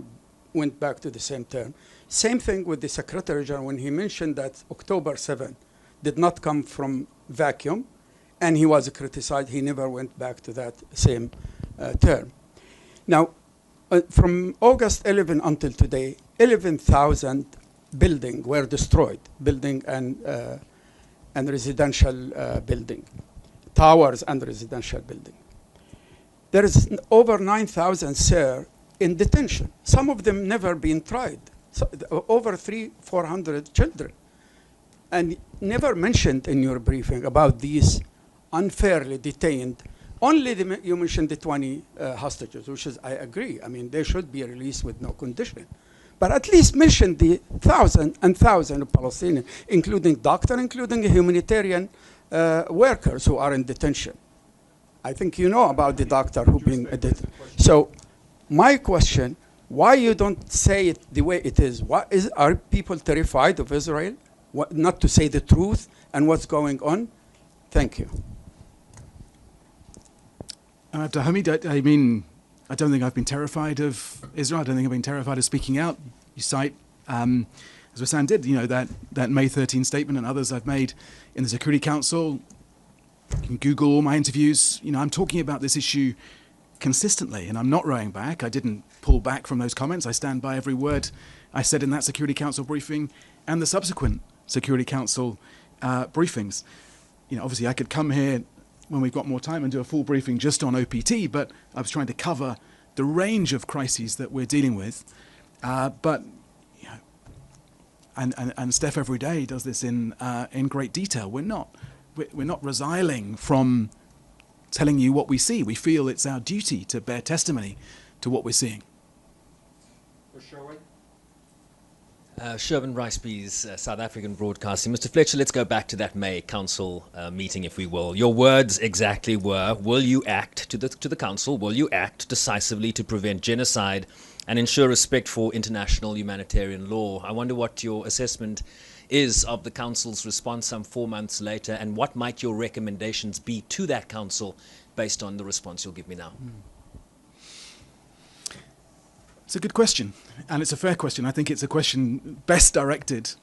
went back to the same term. Same thing with the Secretary General when he mentioned that October 7 did not come from vacuum, and he was criticized. He never went back to that same term. Now, from August 11 until today, 11,000 buildings were destroyed, building and residential building, towers and residential building. There is over 9,000, sir, in detention. Some of them never been tried. So, over 400 children. And never mentioned in your briefing about these unfairly detained. Only you mentioned the 20 hostages, which is, I agree. They should be released with no condition. but at least mention the thousands and thousands of Palestinians, including doctors, including humanitarian workers who are in detention. I think you know about the doctor who been detained. So my question, why you don't say it the way it is? Are people terrified of Israel? Not to say the truth and what's going on? Thank you. Hamid, I mean, I don't think I've been terrified of Israel. I don't think I've been terrified of speaking out. You cite, as Hassan did, you know, that May 13 statement and others I've made in the Security Council. You can Google all my interviews. You know, I'm talking about this issue consistently, and I'm not rowing back. I didn't pull back from those comments. I stand by every word I said in that Security Council briefing and the subsequent Security Council briefings. You know, obviously I could come here when we've got more time and do a full briefing just on OPT, but I was trying to cover the range of crises that we're dealing with. But, you know, and Steph every day does this in great detail. We're not resiling from telling you what we see. We feel it's our duty to bear testimony to what we're seeing. Sherwin Riceby's South African Broadcasting. Mr. Fletcher, let's go back to that May Council meeting, if we will. Your words exactly were, will you act to the Council, will you act decisively to prevent genocide and ensure respect for international humanitarian law? I wonder what your assessment is of the Council's response some 4 months later, and what might your recommendations be to that Council based on the response you'll give me now? It's a good question, and it's a fair question. I think it's a question best directed,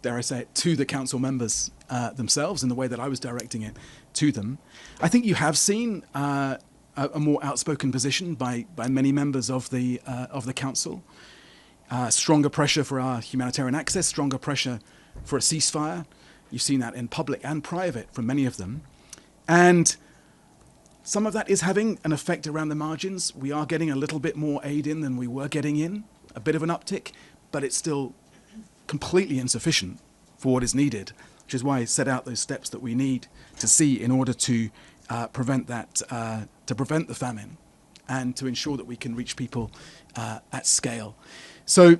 dare I say it, to the council members themselves in the way that I was directing it to them. I think you have seen a more outspoken position by many members of the council. Stronger pressure for our humanitarian access, stronger pressure for a ceasefire. You've seen that in public and private from many of them. And some of that is having an effect around the margins. We are getting a little bit more aid in than we were getting in, a bit of an uptick, but it's still completely insufficient for what is needed, which is why I set out those steps that we need to see in order to prevent the famine and to ensure that we can reach people at scale. So,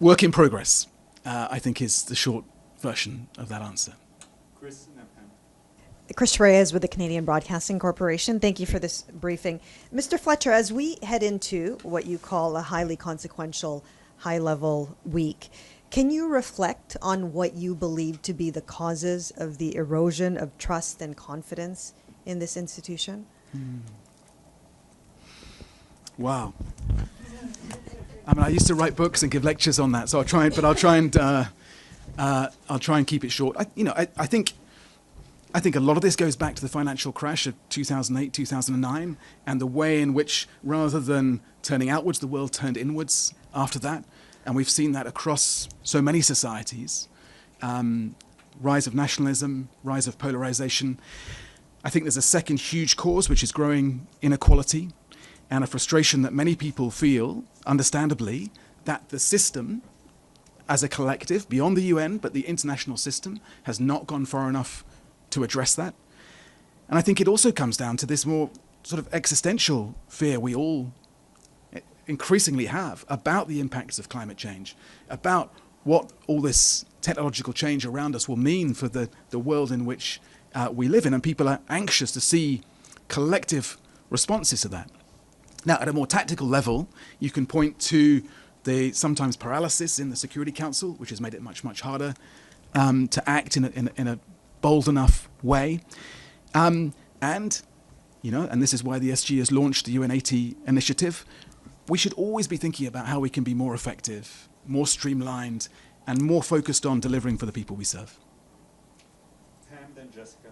work in progress, I think, is the short version of that answer. Chris Reyes with the Canadian Broadcasting Corporation. Thank you for this briefing. Mr. Fletcher, as we head into what you call a highly consequential, high-level week, can you reflect on what you believe to be the causes of the erosion of trust and confidence in this institution? Wow. I mean, I used to write books and give lectures on that, so I'll try and keep it short. I think a lot of this goes back to the financial crash of 2008, 2009, and the way in which, rather than turning outwards, the world turned inwards after that. And we've seen that across so many societies. Rise of nationalism, rise of polarization. I think there's a second huge cause, which is growing inequality and a frustration that many people feel, understandably, that the system, as a collective, beyond the UN, but the international system, has not gone far enough to address that. And I think it also comes down to this more sort of existential fear we all increasingly have about the impacts of climate change, about what all this technological change around us will mean for the world in which we live in. And people are anxious to see collective responses to that. Now, at a more tactical level, you can point to the sometimes paralysis in the Security Council, which has made it much, much harder to act in a bold enough way. And this is why the SG has launched the UN80 initiative. We should always be thinking about how we can be more effective, more streamlined, and more focused on delivering for the people we serve. Pam, then Jessica.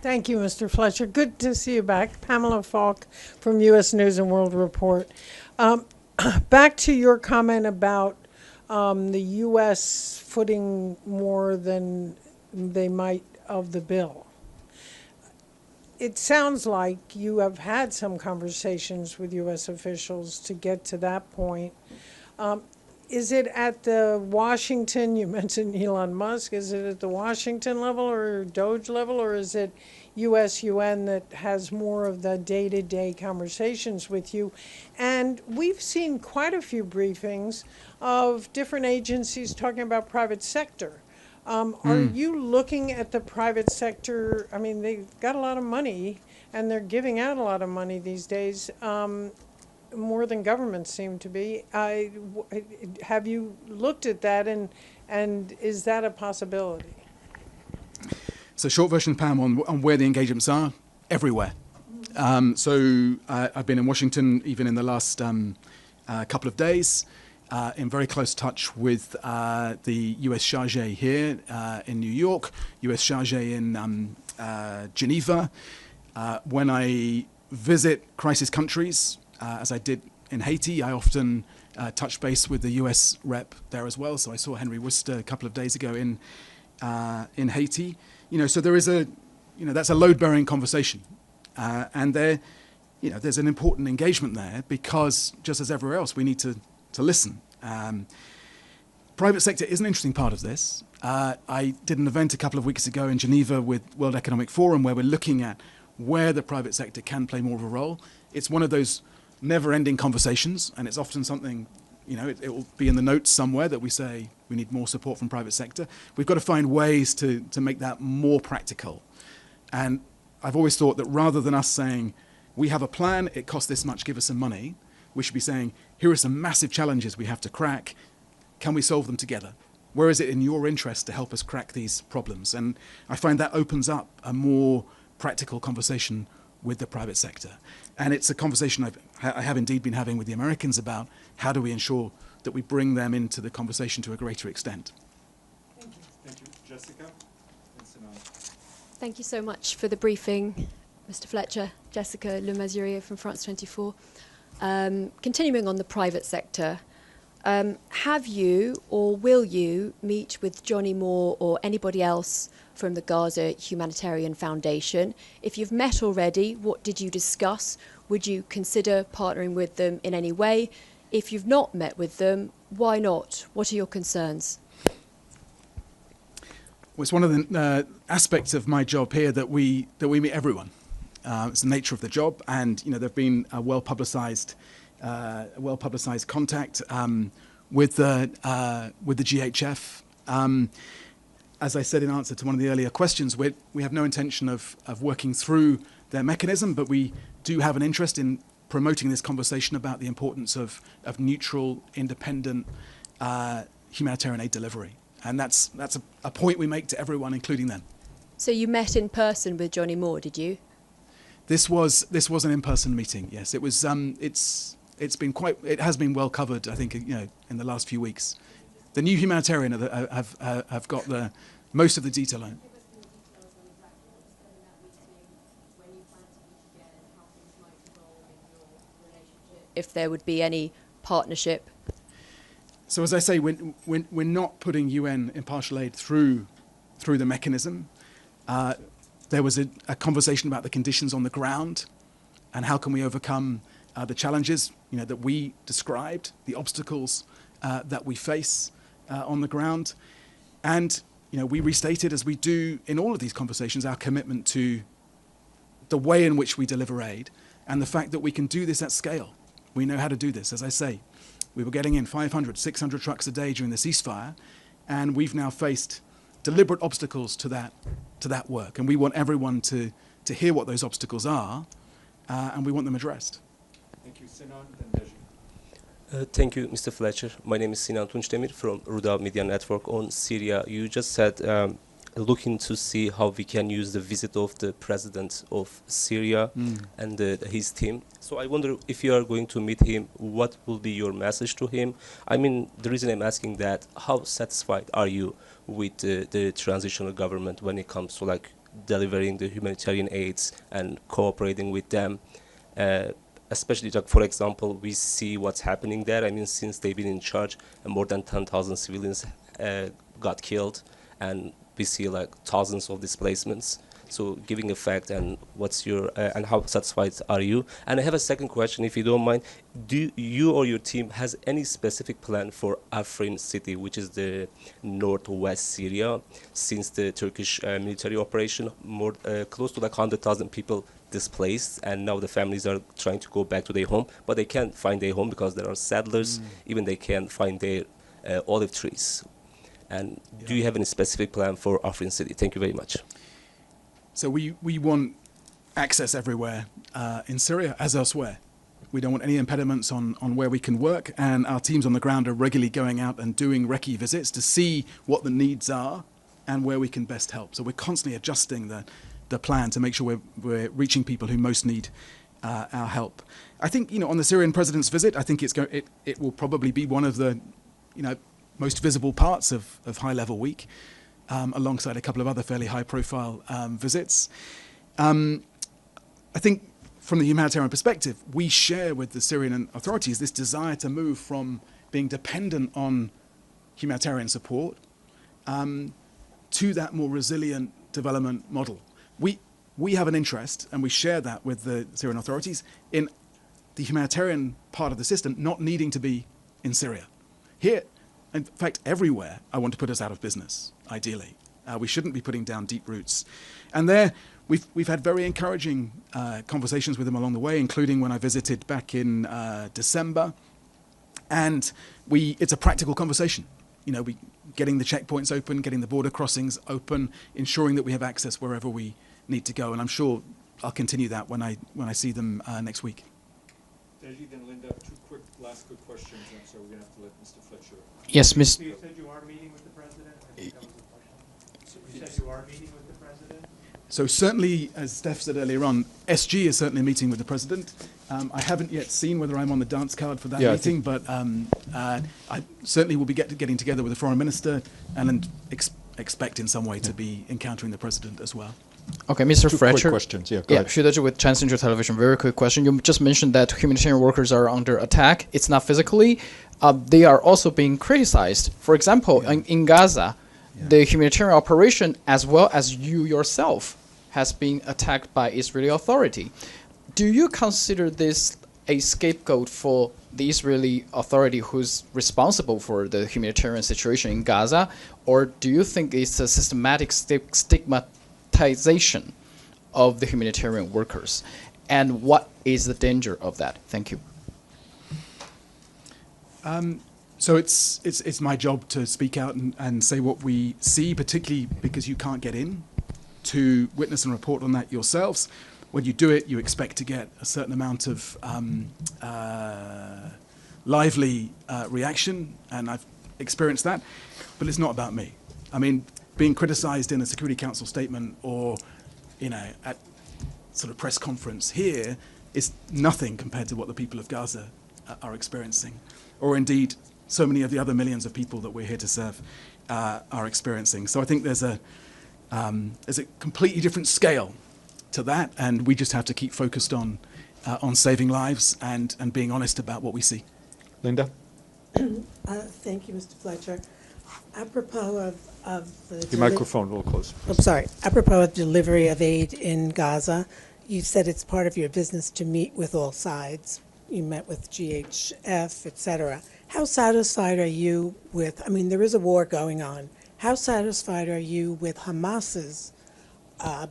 Thank you, Mr. Fletcher. Good to see you back. Pamela Falk from U.S. News and World Report. Back to your comment about the U.S. footing more than they might of the bill. It sounds like you have had some conversations with U.S. officials to get to that point. Is it at the Washington, you mentioned Elon Musk, is it at the Washington level or DOGE level, or is it US-UN that has more of the day-to-day conversations with you. And we've seen quite a few briefings of different agencies talking about private sector. Are you looking at the private sector? I mean, they've got a lot of money, and they're giving out a lot of money these days, more than governments seem to be. Have you looked at that, and is that a possibility? So short version, Pam, on where the engagements are, everywhere. So I've been in Washington even in the last couple of days, in very close touch with the US Chargé here in New York, US Chargé in Geneva. When I visit crisis countries, as I did in Haiti, I often touch base with the US rep there as well. So I saw Henry Worcester a couple of days ago in Haiti. So there is that's a load-bearing conversation, and there's an important engagement there because just as everywhere else, we need to listen. Private sector is an interesting part of this. I did an event a couple of weeks ago in Geneva with World Economic Forum where we're looking at where the private sector can play more of a role. It's one of those never-ending conversations, and it's often something, it will be in the notes somewhere that we say we need more support from private sector. We've got to find ways to make that more practical. And I've always thought that rather than us saying, we have a plan, it costs this much, give us some money, we should be saying, here are some massive challenges we have to crack. Can we solve them together? Where is it in your interest to help us crack these problems? And I find that opens up a more practical conversation with the private sector. And it's a conversation I have indeed been having with the Americans about how do we ensure that we bring them into the conversation to a greater extent. Thank you. Thank you. Jessica? Thank you so much for the briefing, Mr. Fletcher. Jessica Le Masurier from France 24. Continuing on the private sector, have you or will you meet with Johnny Moore or anybody else from the Gaza Humanitarian Foundation? If you've met already, what did you discuss? Would you consider partnering with them in any way? If you've not met with them, why not? What are your concerns? Well, it's one of the aspects of my job here that we meet everyone. It's the nature of the job, and there've been a well-publicized contact with the GHF. As I said in answer to one of the earlier questions, we have no intention of working through their mechanism, but we do have an interest in promoting this conversation about the importance of neutral, independent humanitarian aid delivery. And that's a point we make to everyone, including them. So you met in person with Johnny Moore, did you? This was an in-person meeting. Yes, it was. It has been well covered, I think, in the last few weeks. The new Humanitarian have got most of the detail on it. If there would be any partnership. So as I say, we're not putting UN impartial aid through the mechanism. There was a conversation about the conditions on the ground and how can we overcome the challenges that we described, the obstacles that we face on the ground. And we restated, as we do in all of these conversations, our commitment to the way in which we deliver aid and the fact that we can do this at scale. We know how to do this. As I say, we were getting in 500, 600 trucks a day during the ceasefire, and we've now faced deliberate obstacles to that work. And we want everyone to hear what those obstacles are, and we want them addressed. Thank you, Sinan. Then Deji. Thank you, Mr. Fletcher. My name is Sinan Tunçdemir from Ruda Media Network on Syria. You just said looking to see how we can use the visit of the president of Syria and his team. So I wonder if you are going to meet him, what will be your message to him? I mean, the reason I'm asking that, how satisfied are you with the transitional government when it comes to delivering the humanitarian aids and cooperating with them? Especially, for example, we see what's happening there. I mean, since they've been in charge, more than 10,000 civilians got killed, and we see thousands of displacements. So giving effect, and what's your and how satisfied are you? And I have a second question, if you don't mind. Do you or your team has any specific plan for Afrin city, which is the northwest Syria, since the Turkish military operation, more close to like 100,000 people displaced, and now the families are trying to go back to their home, but they can't find their home because there are settlers, even they can't find their olive trees. And do you have any specific plan for Afrin city? Thank you very much. So we want access everywhere in Syria as elsewhere. We don't want any impediments on where we can work, and our teams on the ground are regularly going out and doing recce visits to see what the needs are and where we can best help. So we're constantly adjusting the plan to make sure we're reaching people who most need our help. I think, on the Syrian president's visit, I think it will probably be one of the most visible parts of High Level Week, alongside a couple of other fairly high-profile visits. I think from the humanitarian perspective, we share with the Syrian authorities this desire to move from being dependent on humanitarian support to that more resilient development model. We have an interest, and we share that with the Syrian authorities, in the humanitarian part of the system not needing to be in Syria. Here, in fact, everywhere, I want to put us out of business, ideally. We shouldn't be putting down deep roots. And there, we've had very encouraging conversations with them along the way, including when I visited back in December. And it's a practical conversation. Getting the checkpoints open, getting the border crossings open, ensuring that we have access wherever we need to go. And I'm sure I'll continue that when I see them next week. Deji, then Linda, two last quick questions, and so we're going to have to let Mr. Fletcher. Yes, Ms. You said you are meeting with the president? I think that was the question. You said you are meeting with the president? So certainly, as Steph said earlier on, SG is certainly meeting with the president. I haven't yet seen whether I'm on the dance card for that meeting, but I certainly will be getting together with the foreign minister and expect in some way to be encountering the president as well. Okay, Mr. Fletcher. Quick questions. Yeah, go ahead. Shudaji with Transcendental Television. Very quick question. You just mentioned that humanitarian workers are under attack. It's not physically. They are also being criticized. For example, in Gaza, the humanitarian operation, as well as you yourself, has been attacked by Israeli authority. Do you consider this a scapegoat for the Israeli authority who's responsible for the humanitarian situation in Gaza, or do you think it's a systematic stigmatization of the humanitarian workers? And what is the danger of that? Thank you. So it's my job to speak out and say what we see, particularly because you can't get in to witness and report on that yourselves. When you do it, you expect to get a certain amount of lively reaction, and I've experienced that. But it's not about me. I mean, being criticized in a Security Council statement or, at sort of press conference here is nothing compared to what the people of Gaza are experiencing, or indeed so many of the other millions of people that we're here to serve are experiencing. So I think there's a completely different scale to that, and we just have to keep focused on saving lives and being honest about what we see. Linda? Thank you, Mr. Fletcher. Apropos of the... Your microphone a little closer. I'm sorry. Apropos of delivery of aid in Gaza, you said it's part of your business to meet with all sides. You met with GHF, et cetera. How satisfied are you with, there is a war going on. How satisfied are you with Hamas's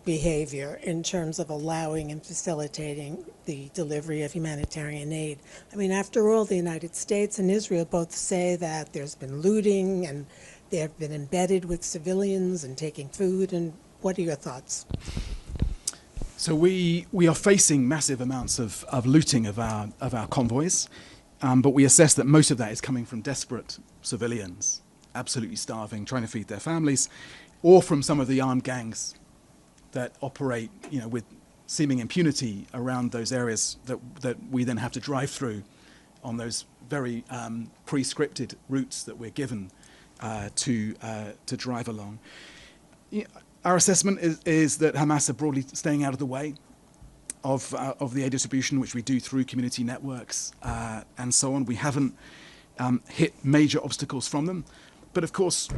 behavior in terms of allowing and facilitating the delivery of humanitarian aid? After all, the United States and Israel both say that there's been looting and they have been embedded with civilians and taking food. And what are your thoughts? So we are facing massive amounts of looting of our convoys, but we assess that most of that is coming from desperate civilians, absolutely starving, trying to feed their families, or from some of the armed gangs that operate, with seeming impunity around those areas that we then have to drive through on those very pre-scripted routes that we're given to drive along. Our assessment is that Hamas are broadly staying out of the way of the aid distribution, which we do through community networks and so on. We haven't hit major obstacles from them, but of course,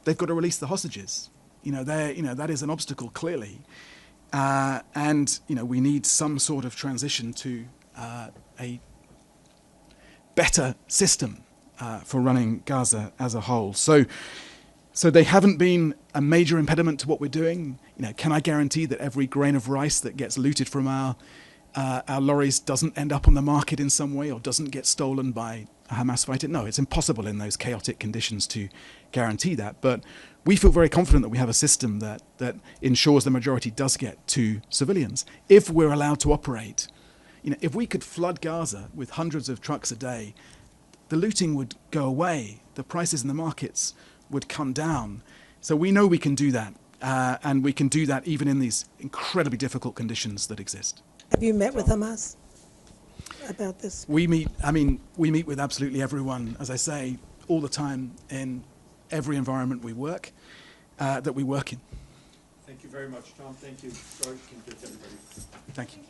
they've got to release the hostages. that is an obstacle clearly, and we need some sort of transition to a better system for running Gaza as a whole. So they haven't been a major impediment to what we're doing. Can I guarantee that every grain of rice that gets looted from our lorries doesn't end up on the market in some way or doesn't get stolen by a Hamas fighter? No, it's impossible in those chaotic conditions to guarantee that. But we feel very confident that we have a system that ensures the majority does get to civilians. If we're allowed to operate, if we could flood Gaza with hundreds of trucks a day, the looting would go away, the prices in the markets would come down. So we know we can do that, and we can do that even in these incredibly difficult conditions that exist. Have you met with Hamas about this? We meet with absolutely everyone, as I say, all the time in every environment we work, that we work in. Thank you very much, Tom. Thank you. George, can you everybody? Thank you.